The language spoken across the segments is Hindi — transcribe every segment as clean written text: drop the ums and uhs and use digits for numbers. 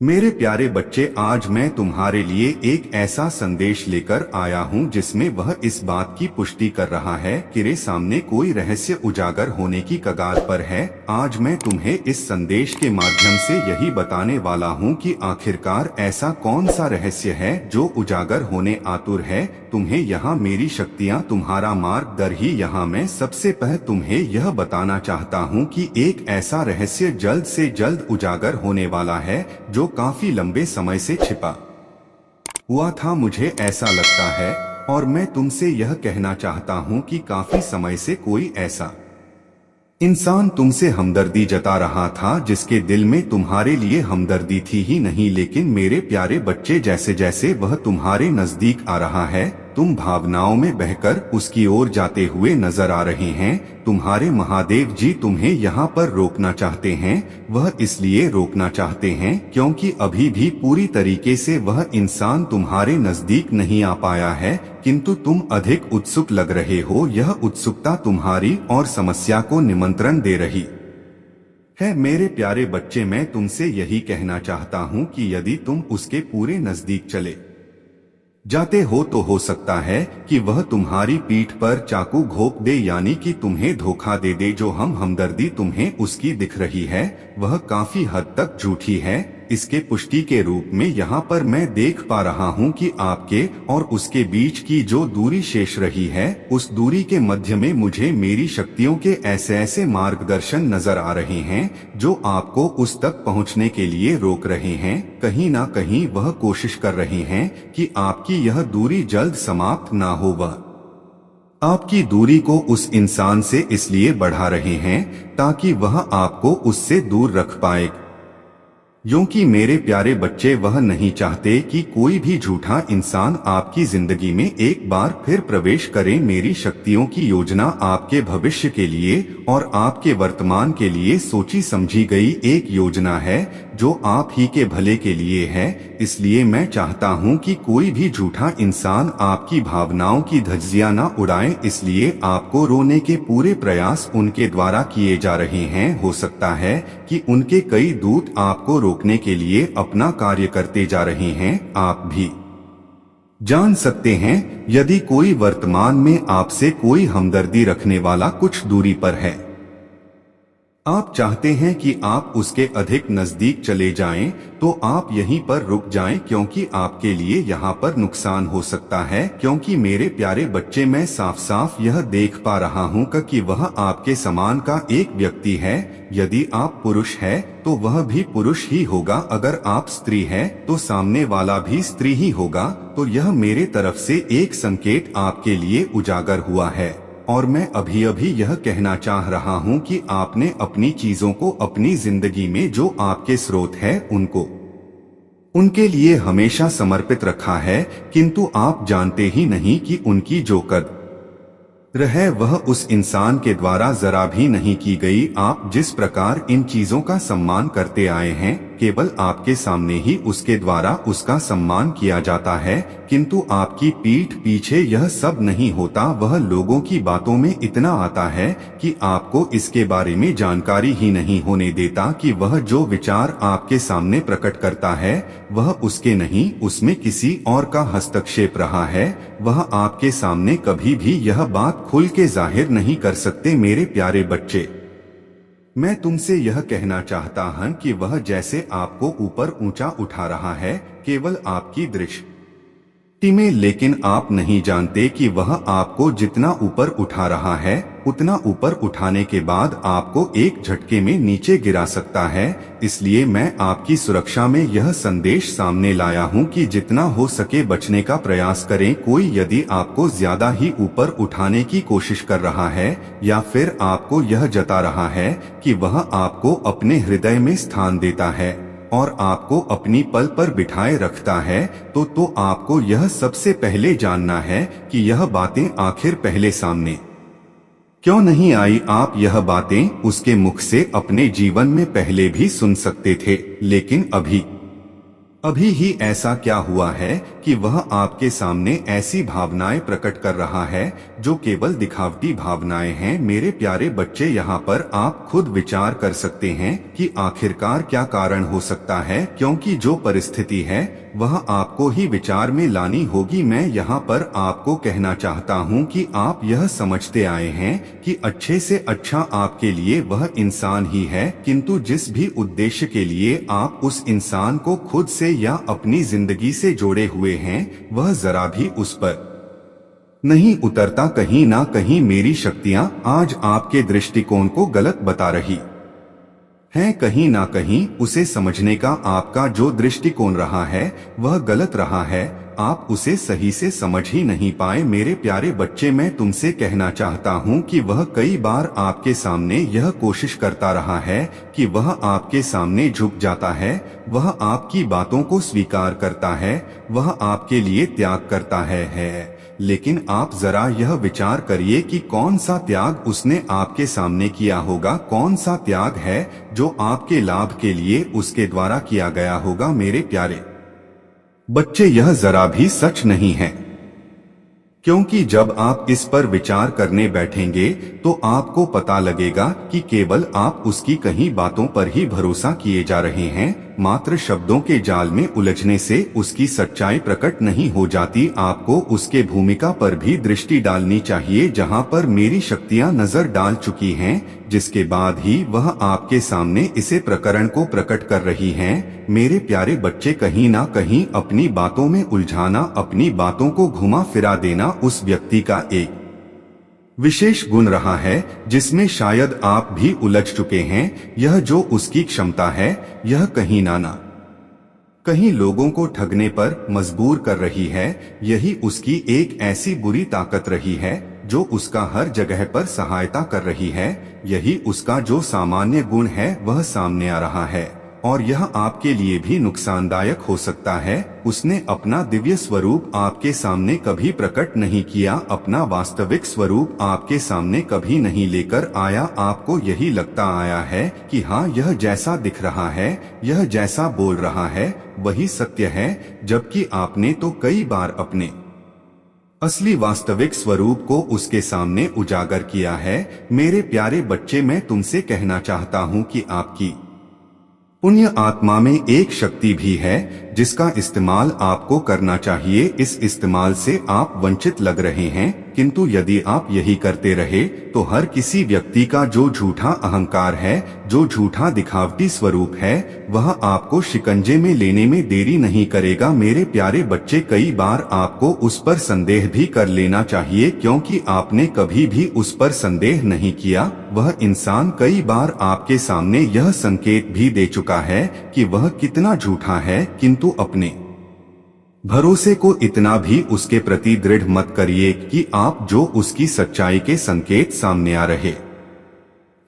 मेरे प्यारे बच्चे, आज मैं तुम्हारे लिए एक ऐसा संदेश लेकर आया हूँ जिसमें वह इस बात की पुष्टि कर रहा है कि रे सामने कोई रहस्य उजागर होने की कगार पर है। आज मैं तुम्हें इस संदेश के माध्यम से यही बताने वाला हूँ कि आखिरकार ऐसा कौन सा रहस्य है जो उजागर होने आतुर है। तुम्हें यहाँ मेरी शक्तियाँ, तुम्हारा मार्गदर्शन ही यहाँ मैं सबसे पहले तुम्हें यह बताना चाहता हूँ कि एक ऐसा रहस्य जल्द से जल्द उजागर होने वाला है जो काफी लंबे समय से छिपा हुआ था, मुझे ऐसा लगता है। और मैं तुमसे यह कहना चाहता हूँ कि काफी समय से कोई ऐसा इंसान तुमसे हमदर्दी जता रहा था जिसके दिल में तुम्हारे लिए हमदर्दी थी ही नहीं। लेकिन मेरे प्यारे बच्चे, जैसे जैसे वह तुम्हारे नजदीक आ रहा है, तुम भावनाओं में बहकर उसकी ओर जाते हुए नजर आ रहे हैं। तुम्हारे महादेव जी तुम्हें यहाँ पर रोकना चाहते हैं। वह इसलिए रोकना चाहते हैं क्योंकि अभी भी पूरी तरीके से वह इंसान तुम्हारे नजदीक नहीं आ पाया है, किंतु तुम अधिक उत्सुक लग रहे हो। यह उत्सुकता तुम्हारी और समस्या को निमंत्रण दे रही है। मेरे प्यारे बच्चे, मैं तुमसे यही कहना चाहता हूँ कि यदि तुम उसके पूरे नजदीक चले जाते हो तो हो सकता है कि वह तुम्हारी पीठ पर चाकू घोंप दे, यानी कि तुम्हें धोखा दे दे। जो हमदर्दी तुम्हें उसकी दिख रही है वह काफी हद तक झूठी है। इसके पुष्टि के रूप में यहाँ पर मैं देख पा रहा हूँ कि आपके और उसके बीच की जो दूरी शेष रही है, उस दूरी के मध्य में मुझे मेरी शक्तियों के ऐसे ऐसे मार्गदर्शन नजर आ रहे हैं जो आपको उस तक पहुँचने के लिए रोक रहे हैं। कहीं ना कहीं वह कोशिश कर रहे हैं कि आपकी यह दूरी जल्द समाप्त ना हो। वह आपकी दूरी को उस इंसान से इसलिए बढ़ा रहे हैं ताकि वह आपको उससे दूर रख पाए। क्योंकि मेरे प्यारे बच्चे, वह नहीं चाहते कि कोई भी झूठा इंसान आपकी जिंदगी में एक बार फिर प्रवेश करे। मेरी शक्तियों की योजना आपके भविष्य के लिए और आपके वर्तमान के लिए सोची समझी गई एक योजना है जो आप ही के भले के लिए है। इसलिए मैं चाहता हूं कि कोई भी झूठा इंसान आपकी भावनाओं की धज्जियां न उड़ाए। इसलिए आपको रोने के पूरे प्रयास उनके द्वारा किए जा रहे हैं। हो सकता है कि उनके कई दूत आपको रोकने के लिए अपना कार्य करते जा रहे हैं। आप भी जान सकते हैं यदि कोई वर्तमान में आपसे कोई हमदर्दी रखने वाला कुछ दूरी पर है, आप चाहते हैं कि आप उसके अधिक नजदीक चले जाएं, तो आप यहीं पर रुक जाएं क्योंकि आपके लिए यहां पर नुकसान हो सकता है। क्योंकि मेरे प्यारे बच्चे, मैं साफ साफ यह देख पा रहा हूं कि वह आपके समान का एक व्यक्ति है। यदि आप पुरुष है तो वह भी पुरुष ही होगा, अगर आप स्त्री है तो सामने वाला भी स्त्री ही होगा। तो यह मेरे तरफ से एक संकेत आपके लिए उजागर हुआ है। और मैं अभी अभी यह कहना चाह रहा हूं कि आपने अपनी चीजों को अपनी जिंदगी में जो आपके स्रोत है उनके लिए हमेशा समर्पित रखा है, किंतु आप जानते ही नहीं कि उनकी जो कदर है वह उस इंसान के द्वारा जरा भी नहीं की गई। आप जिस प्रकार इन चीजों का सम्मान करते आए हैं, केवल आपके सामने ही उसके द्वारा उसका सम्मान किया जाता है, किंतु आपकी पीठ पीछे यह सब नहीं होता। वह लोगों की बातों में इतना आता है कि आपको इसके बारे में जानकारी ही नहीं होने देता कि वह जो विचार आपके सामने प्रकट करता है वह उसके नहीं, उसमें किसी और का हस्तक्षेप रहा है। वह आपके सामने कभी भी यह बात खुल के जाहिर नहीं कर सकते। मेरे प्यारे बच्चे, मैं तुमसे यह कहना चाहता हूं कि वह जैसे आपको ऊपर ऊंचा उठा रहा है केवल आपकी दृष्टि में, लेकिन आप नहीं जानते कि वह आपको जितना ऊपर उठा रहा है उतना ऊपर उठाने के बाद आपको एक झटके में नीचे गिरा सकता है। इसलिए मैं आपकी सुरक्षा में यह संदेश सामने लाया हूं कि जितना हो सके बचने का प्रयास करें। कोई यदि आपको ज्यादा ही ऊपर उठाने की कोशिश कर रहा है या फिर आपको यह जता रहा है कि वह आपको अपने हृदय में स्थान देता है और आपको अपनी पल पर बिठाए रखता है, तो आपको यह सबसे पहले जानना है कि यह बातें आखिर पहले सामने क्यों नहीं आई। आप यह बातें उसके मुख से अपने जीवन में पहले भी सुन सकते थे, लेकिन अभी ही ऐसा क्या हुआ है कि वह आपके सामने ऐसी भावनाएं प्रकट कर रहा है जो केवल दिखावटी भावनाएं हैं। मेरे प्यारे बच्चे, यहाँ पर आप खुद विचार कर सकते हैं कि आखिरकार क्या कारण हो सकता है, क्योंकि जो परिस्थिति है वह आपको ही विचार में लानी होगी। मैं यहाँ पर आपको कहना चाहता हूँ कि आप यह समझते आए हैं कि अच्छे से अच्छा आपके लिए वह इंसान ही है, किंतु जिस भी उद्देश्य के लिए आप उस इंसान को खुद से या अपनी जिंदगी से जोड़े हुए हैं, वह जरा भी उस पर नहीं उतरता। कहीं ना कहीं मेरी शक्तियाँ आज आपके दृष्टिकोण को गलत बता रही हैं, कहीं ना कहीं उसे समझने का आपका जो दृष्टिकोण रहा है वह गलत रहा है, आप उसे सही से समझ ही नहीं पाए। मेरे प्यारे बच्चे, मैं तुमसे कहना चाहता हूँ कि वह कई बार आपके सामने यह कोशिश करता रहा है कि वह आपके सामने झुक जाता है, वह आपकी बातों को स्वीकार करता है, वह आपके लिए त्याग करता है। लेकिन आप जरा यह विचार करिए कि कौन सा त्याग उसने आपके सामने किया होगा, कौन सा त्याग है जो आपके लाभ के लिए उसके द्वारा किया गया होगा। मेरे प्यारे बच्चे, यह जरा भी सच नहीं है, क्योंकि जब आप इस पर विचार करने बैठेंगे तो आपको पता लगेगा कि केवल आप उसकी कहीं बातों पर ही भरोसा किए जा रहे हैं। मात्र शब्दों के जाल में उलझने से उसकी सच्चाई प्रकट नहीं हो जाती। आपको उसके भूमिका पर भी दृष्टि डालनी चाहिए, जहां पर मेरी शक्तियां नजर डाल चुकी हैं, जिसके बाद ही वह आपके सामने इसे प्रकरण को प्रकट कर रही हैं। मेरे प्यारे बच्चे, कहीं ना कहीं अपनी बातों में उलझाना, अपनी बातों को घुमा फिरा देना उस व्यक्ति का एक विशेष गुण रहा है, जिसमें शायद आप भी उलझ चुके हैं। यह जो उसकी क्षमता है, यह कहीं ना कहीं लोगों को ठगने पर मजबूर कर रही है। यही उसकी एक ऐसी बुरी ताकत रही है जो उसका हर जगह पर सहायता कर रही है। यही उसका जो सामान्य गुण है वह सामने आ रहा है, और यह आपके लिए भी नुकसानदायक हो सकता है। उसने अपना दिव्य स्वरूप आपके सामने कभी प्रकट नहीं किया, अपना वास्तविक स्वरूप आपके सामने कभी नहीं लेकर आया। आपको यही लगता आया है कि हाँ, यह जैसा दिख रहा है, यह जैसा बोल रहा है, वही सत्य है, जबकि आपने तो कई बार अपने असली वास्तविक स्वरूप को उसके सामने उजागर किया है। मेरे प्यारे बच्चे, मैं तुमसे कहना चाहता हूँ कि आपकी पुण्य आत्मा में एक शक्ति भी है जिसका इस्तेमाल आपको करना चाहिए। इस इस्तेमाल से आप वंचित लग रहे हैं, किंतु यदि आप यही करते रहे तो हर किसी व्यक्ति का जो झूठा अहंकार है, जो झूठा दिखावटी स्वरूप है, वह आपको शिकंजे में लेने में देरी नहीं करेगा। मेरे प्यारे बच्चे, कई बार आपको उस पर संदेह भी कर लेना चाहिए, क्योंकि आपने कभी भी उस पर संदेह नहीं किया। वह इंसान कई बार आपके सामने यह संकेत भी दे चुका है कि वह कितना झूठा है, किंतु अपने भरोसे को इतना भी उसके प्रति दृढ़ मत करिए कि आप जो उसकी सच्चाई के संकेत सामने आ रहे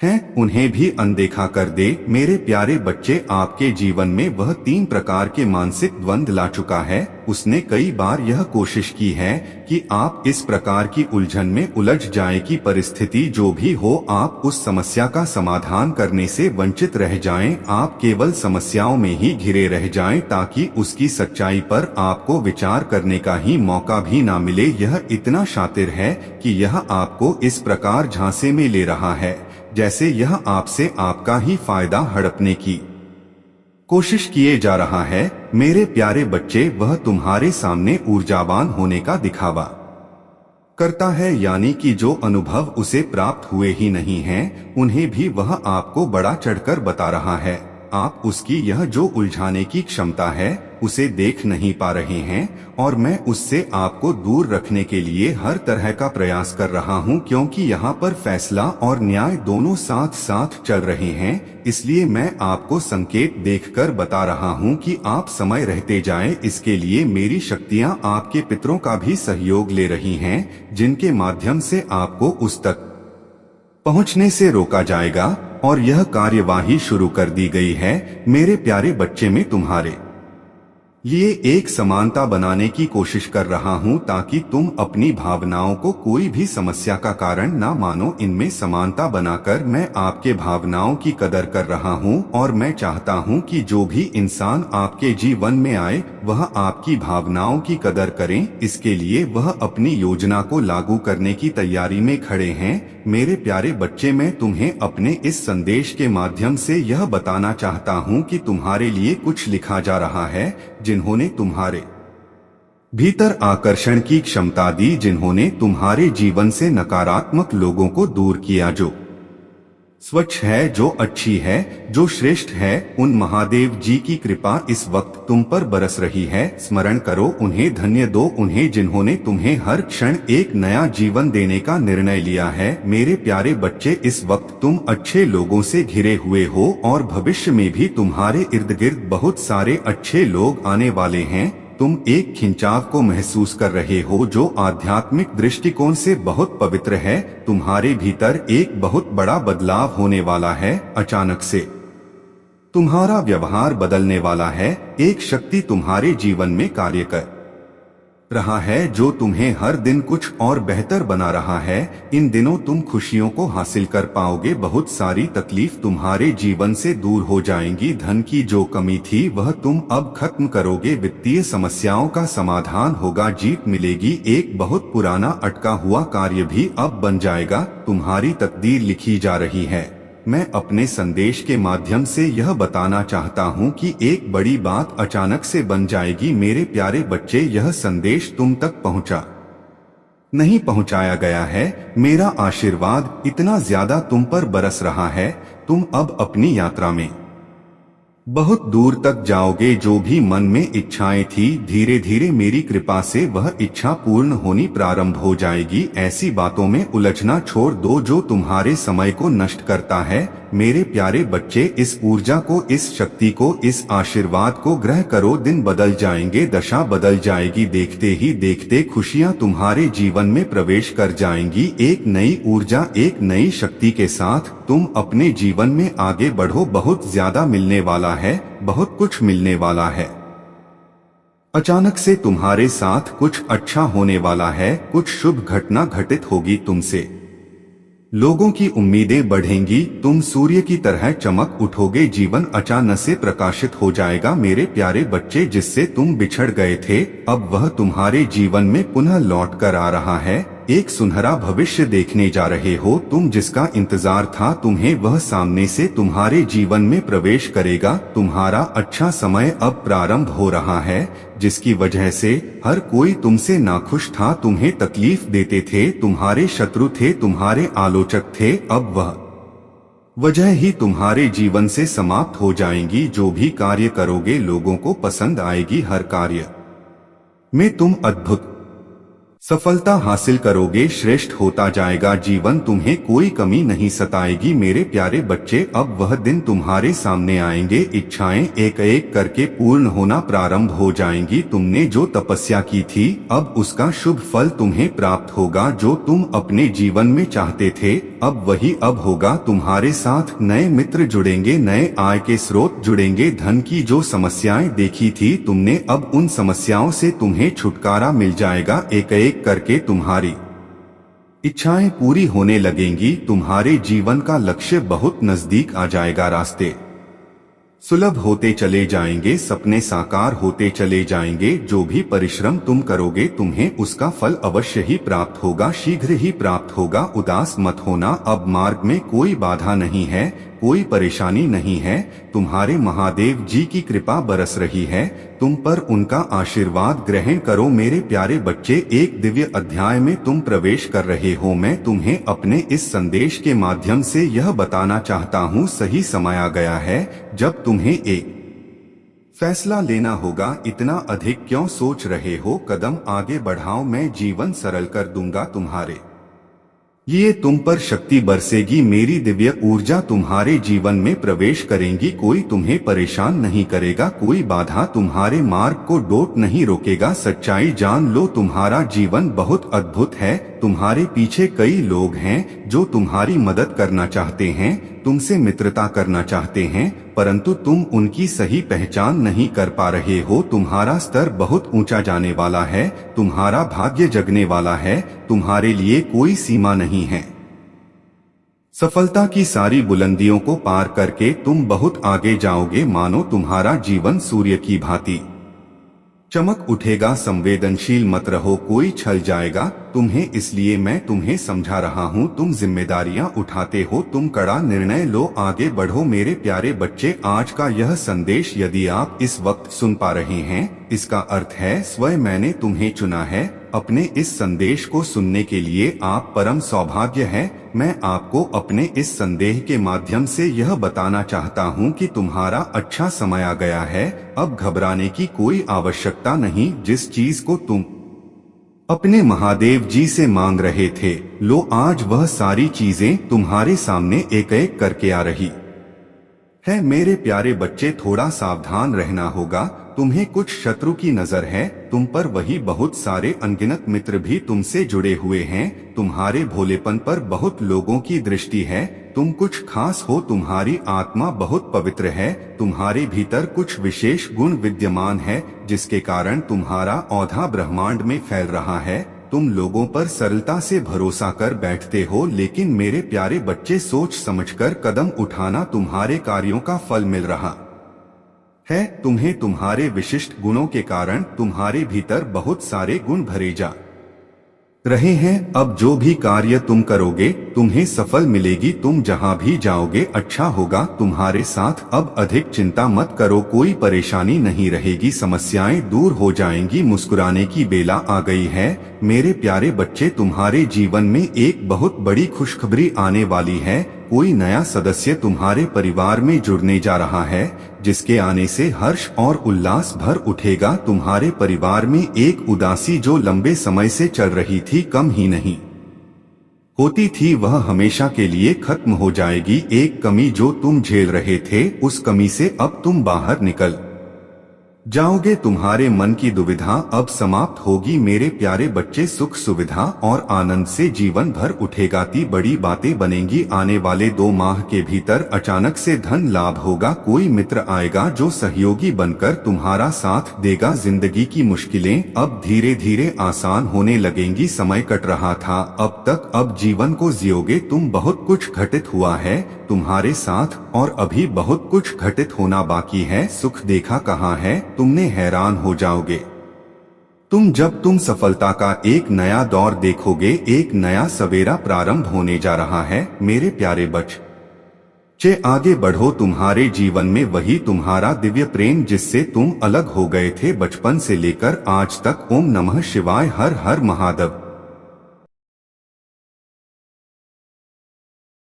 हैं उन्हें भी अनदेखा कर दे। मेरे प्यारे बच्चे, आपके जीवन में वह 3 प्रकार के मानसिक द्वंद्व ला चुका है। उसने कई बार यह कोशिश की है कि आप इस प्रकार की उलझन में उलझ जाएं कि परिस्थिति जो भी हो, आप उस समस्या का समाधान करने से वंचित रह जाएं। आप केवल समस्याओं में ही घिरे रह जाएं, ताकि उसकी सच्चाई पर आपको विचार करने का ही मौका भी ना मिले। यह इतना शातिर है कि यह आपको इस प्रकार झांसे में ले रहा है जैसे यह आपसे आपका ही फायदा हड़पने की कोशिश किए जा रहा है। मेरे प्यारे बच्चे, वह तुम्हारे सामने ऊर्जावान होने का दिखावा करता है, यानी कि जो अनुभव उसे प्राप्त हुए ही नहीं हैं, उन्हें भी वह आपको बड़ा चढ़कर बता रहा है। आप उसकी यह जो उलझाने की क्षमता है उसे देख नहीं पा रहे हैं, और मैं उससे आपको दूर रखने के लिए हर तरह का प्रयास कर रहा हूं, क्योंकि यहाँ पर फैसला और न्याय दोनों साथ साथ चल रहे हैं। इसलिए मैं आपको संकेत देखकर बता रहा हूं कि आप समय रहते जाएं। इसके लिए मेरी शक्तियां आपके पितरों का भी सहयोग ले रही हैं, जिनके माध्यम से आपको उस तक पहुंचने से रोका जाएगा, और यह कार्यवाही शुरू कर दी गई है। मेरे प्यारे बच्चे, में तुम्हारे ये एक समानता बनाने की कोशिश कर रहा हूँ ताकि तुम अपनी भावनाओं को कोई भी समस्या का कारण ना मानो। इनमें समानता बनाकर मैं आपके भावनाओं की कदर कर रहा हूँ और मैं चाहता हूँ कि जो भी इंसान आपके जीवन में आए वह आपकी भावनाओं की कदर करें। इसके लिए वह अपनी योजना को लागू करने की तैयारी में खड़े हैं। मेरे प्यारे बच्चे, मैं तुम्हें अपने इस संदेश के माध्यम से यह बताना चाहता हूँ कि तुम्हारे लिए कुछ लिखा जा रहा है, जिन्होंने तुम्हारे भीतर आकर्षण की क्षमता दी, जिन्होंने तुम्हारे जीवन से नकारात्मक लोगों को दूर किया, जो स्वच्छ है, जो अच्छी है, जो श्रेष्ठ है। उन महादेव जी की कृपा इस वक्त तुम पर बरस रही है। स्मरण करो उन्हें, धन्य दो उन्हें, जिन्होंने तुम्हें हर क्षण एक नया जीवन देने का निर्णय लिया है। मेरे प्यारे बच्चे, इस वक्त तुम अच्छे लोगों से घिरे हुए हो और भविष्य में भी तुम्हारे इर्द गिर्द बहुत सारे अच्छे लोग आने वाले हैं। तुम एक खिंचाव को महसूस कर रहे हो जो आध्यात्मिक दृष्टिकोण से बहुत पवित्र है। तुम्हारे भीतर एक बहुत बड़ा बदलाव होने वाला है। अचानक से तुम्हारा व्यवहार बदलने वाला है। एक शक्ति तुम्हारे जीवन में कार्य कर रहा है जो तुम्हें हर दिन कुछ और बेहतर बना रहा है। इन दिनों तुम खुशियों को हासिल कर पाओगे। बहुत सारी तकलीफ तुम्हारे जीवन से दूर हो जाएंगी। धन की जो कमी थी वह तुम अब खत्म करोगे। वित्तीय समस्याओं का समाधान होगा, जीत मिलेगी। एक बहुत पुराना अटका हुआ कार्य भी अब बन जाएगा। तुम्हारी तकदीर लिखी जा रही है। मैं अपने संदेश के माध्यम से यह बताना चाहता हूँ कि एक बड़ी बात अचानक से बन जाएगी। मेरे प्यारे बच्चे, यह संदेश तुम तक नहीं पहुँचाया गया है। मेरा आशीर्वाद इतना ज्यादा तुम पर बरस रहा है। तुम अब अपनी यात्रा में बहुत दूर तक जाओगे। जो भी मन में इच्छाएं थी, धीरे धीरे मेरी कृपा से वह इच्छा पूर्ण होनी प्रारंभ हो जाएगी। ऐसी बातों में उलझना छोड़ दो जो तुम्हारे समय को नष्ट करता है। मेरे प्यारे बच्चे, इस ऊर्जा को, इस शक्ति को, इस आशीर्वाद को ग्रहण करो। दिन बदल जाएंगे, दशा बदल जाएगी। देखते ही देखते खुशियां तुम्हारे जीवन में प्रवेश कर जाएंगी। एक नई ऊर्जा, एक नई शक्ति के साथ तुम अपने जीवन में आगे बढ़ो। बहुत ज्यादा मिलने वाला है, बहुत कुछ मिलने वाला है। अचानक से तुम्हारे साथ कुछ अच्छा होने वाला है। कुछ शुभ घटना घटित होगी तुमसे। लोगों की उम्मीदें बढ़ेंगी। तुम सूर्य की तरह चमक उठोगे। जीवन अचानक से प्रकाशित हो जाएगा। मेरे प्यारे बच्चे, जिससे तुम बिछड़ गए थे अब वह तुम्हारे जीवन में पुनः लौट कर आ रहा है। एक सुनहरा भविष्य देखने जा रहे हो तुम, जिसका इंतजार था तुम्हें, वह सामने से तुम्हारे जीवन में प्रवेश करेगा। तुम्हारा अच्छा समय अब प्रारंभ हो रहा है, जिसकी वजह से हर कोई तुमसे नाखुश था, तुम्हें तकलीफ देते थे, तुम्हारे शत्रु थे, तुम्हारे आलोचक थे। अब वह वजह ही तुम्हारे जीवन से समाप्त हो जाएंगी। जो भी कार्य करोगे लोगों को पसंद आएगी। हर कार्य में तुम अद्भुत सफलता हासिल करोगे। श्रेष्ठ होता जाएगा जीवन, तुम्हें कोई कमी नहीं सताएगी। मेरे प्यारे बच्चे, अब वह दिन तुम्हारे सामने आएंगे। इच्छाएं एक एक करके पूर्ण होना प्रारंभ हो जाएंगी। तुमने जो तपस्या की थी अब उसका शुभ फल तुम्हें प्राप्त होगा। जो तुम अपने जीवन में चाहते थे अब वही अब होगा। तुम्हारे साथ नए मित्र जुड़ेंगे, नए आय के स्रोत जुड़ेंगे। धन की जो समस्याएं देखी थी तुमने, अब उन समस्याओं से तुम्हें छुटकारा मिल जाएगा। एक एक करके तुम्हारी इच्छाएं पूरी होने लगेंगी। तुम्हारे जीवन का लक्ष्य बहुत नजदीक आ जाएगा। रास्ते सुलभ होते चले जाएंगे, सपने साकार होते चले जाएंगे। जो भी परिश्रम तुम करोगे तुम्हें उसका फल अवश्य ही प्राप्त होगा, शीघ्र ही प्राप्त होगा। उदास मत होना, अब मार्ग में कोई बाधा नहीं है, कोई परेशानी नहीं है। तुम्हारे महादेव जी की कृपा बरस रही है, तुम पर उनका आशीर्वाद ग्रहण करो। मेरे प्यारे बच्चे, एक दिव्य अध्याय में तुम प्रवेश कर रहे हो। मैं तुम्हें अपने इस संदेश के माध्यम से यह बताना चाहता हूँ, सही समय आ गया है जब तुम्हें एक फैसला लेना होगा। इतना अधिक क्यों सोच रहे हो? कदम आगे बढ़ाओ, मैं जीवन सरल कर दूंगा तुम्हारे। ये तुम पर शक्ति बरसेगी, मेरी दिव्य ऊर्जा तुम्हारे जीवन में प्रवेश करेंगी। कोई तुम्हें परेशान नहीं करेगा, कोई बाधा तुम्हारे मार्ग को डोट नहीं रोकेगा। सच्चाई जान लो, तुम्हारा जीवन बहुत अद्भुत है। तुम्हारे पीछे कई लोग हैं जो तुम्हारी मदद करना चाहते हैं। तुमसे मित्रता करना चाहते हैं, परंतु तुम उनकी सही पहचान नहीं कर पा रहे हो। तुम्हारा स्तर बहुत ऊंचा जाने वाला है, तुम्हारा भाग्य जगने वाला है, तुम्हारे लिए कोई सीमा नहीं है। सफलता की सारी बुलंदियों को पार करके तुम बहुत आगे जाओगे, मानो तुम्हारा जीवन सूर्य की भांति चमक उठेगा। संवेदनशील मत रहो, कोई छल जाएगा तुम्हें, इसलिए मैं तुम्हें समझा रहा हूँ। तुम जिम्मेदारियाँ उठाते हो, तुम कड़ा निर्णय लो, आगे बढ़ो मेरे प्यारे बच्चे। आज का यह संदेश यदि आप इस वक्त सुन पा रहे हैं, इसका अर्थ है स्वयं मैंने तुम्हें चुना है। अपने इस संदेश को सुनने के लिए आप परम सौभाग्य है। मैं आपको अपने इस संदेश के माध्यम से यह बताना चाहता हूँ कि तुम्हारा अच्छा समय आ गया है। अब घबराने की कोई आवश्यकता नहीं। जिस चीज को तुम अपने महादेव जी से मांग रहे थे, लो आज वह सारी चीजें तुम्हारे सामने एक एक करके आ रही है। मेरे प्यारे बच्चे, थोड़ा सावधान रहना होगा। तुम्हें कुछ शत्रु की नजर है तुम पर, वही बहुत सारे अनगिनत मित्र भी तुमसे जुड़े हुए हैं। तुम्हारे भोलेपन पर बहुत लोगों की दृष्टि है। तुम कुछ खास हो, तुम्हारी आत्मा बहुत पवित्र है, तुम्हारे भीतर कुछ विशेष गुण विद्यमान है, जिसके कारण तुम्हारा औधा ब्रह्मांड में फैल रहा है। तुम लोगों पर सरलता से भरोसा कर बैठते हो, लेकिन मेरे प्यारे बच्चे सोच समझकर कदम उठाना, तुम्हारे कार्यों का फल मिल रहा है। तुम्हें तुम्हारे विशिष्ट गुणों के कारण तुम्हारे भीतर बहुत सारे गुण भरे जा रहे हैं। अब जो भी कार्य तुम करोगे तुम्हें सफल मिलेगी। तुम जहां भी जाओगे अच्छा होगा तुम्हारे साथ। अब अधिक चिंता मत करो, कोई परेशानी नहीं रहेगी, समस्याएं दूर हो जाएंगी। मुस्कुराने की बेला आ गई है मेरे प्यारे बच्चे। तुम्हारे जीवन में एक बहुत बड़ी खुशखबरी आने वाली है। कोई नया सदस्य तुम्हारे परिवार में जुड़ने जा रहा है, जिसके आने से हर्ष और उल्लास भर उठेगा। तुम्हारे परिवार में एक उदासी जो लंबे समय से चल रही थी, कम ही नहीं होती थी, वह हमेशा के लिए खत्म हो जाएगी। एक कमी जो तुम झेल रहे थे, उस कमी से अब तुम बाहर निकल जाओगे। तुम्हारे मन की दुविधा अब समाप्त होगी मेरे प्यारे बच्चे। सुख सुविधा और आनंद से जीवन भर उठेगा। ती बड़ी बातें बनेंगी। आने वाले 2 माह के भीतर अचानक से धन लाभ होगा। कोई मित्र आएगा जो सहयोगी बनकर तुम्हारा साथ देगा। जिंदगी की मुश्किलें अब धीरे धीरे आसान होने लगेंगी। समय कट रहा था अब तक, अब जीवन को जियोगे तुम। बहुत कुछ घटित हुआ है तुम्हारे साथ और अभी बहुत कुछ घटित होना बाकी है। सुख देखा कहाँ है, तुमने हैरान हो जाओगे जब तुम सफलता का एक नया दौर देखोगे। एक नया सवेरा प्रारंभ होने जा रहा है मेरे प्यारे बच्चे। आगे बढ़ो, तुम्हारे जीवन में वही तुम्हारा दिव्य प्रेम जिससे तुम अलग हो गए थे बचपन से लेकर आज तक। ओम नमः शिवाय, हर हर महादेव।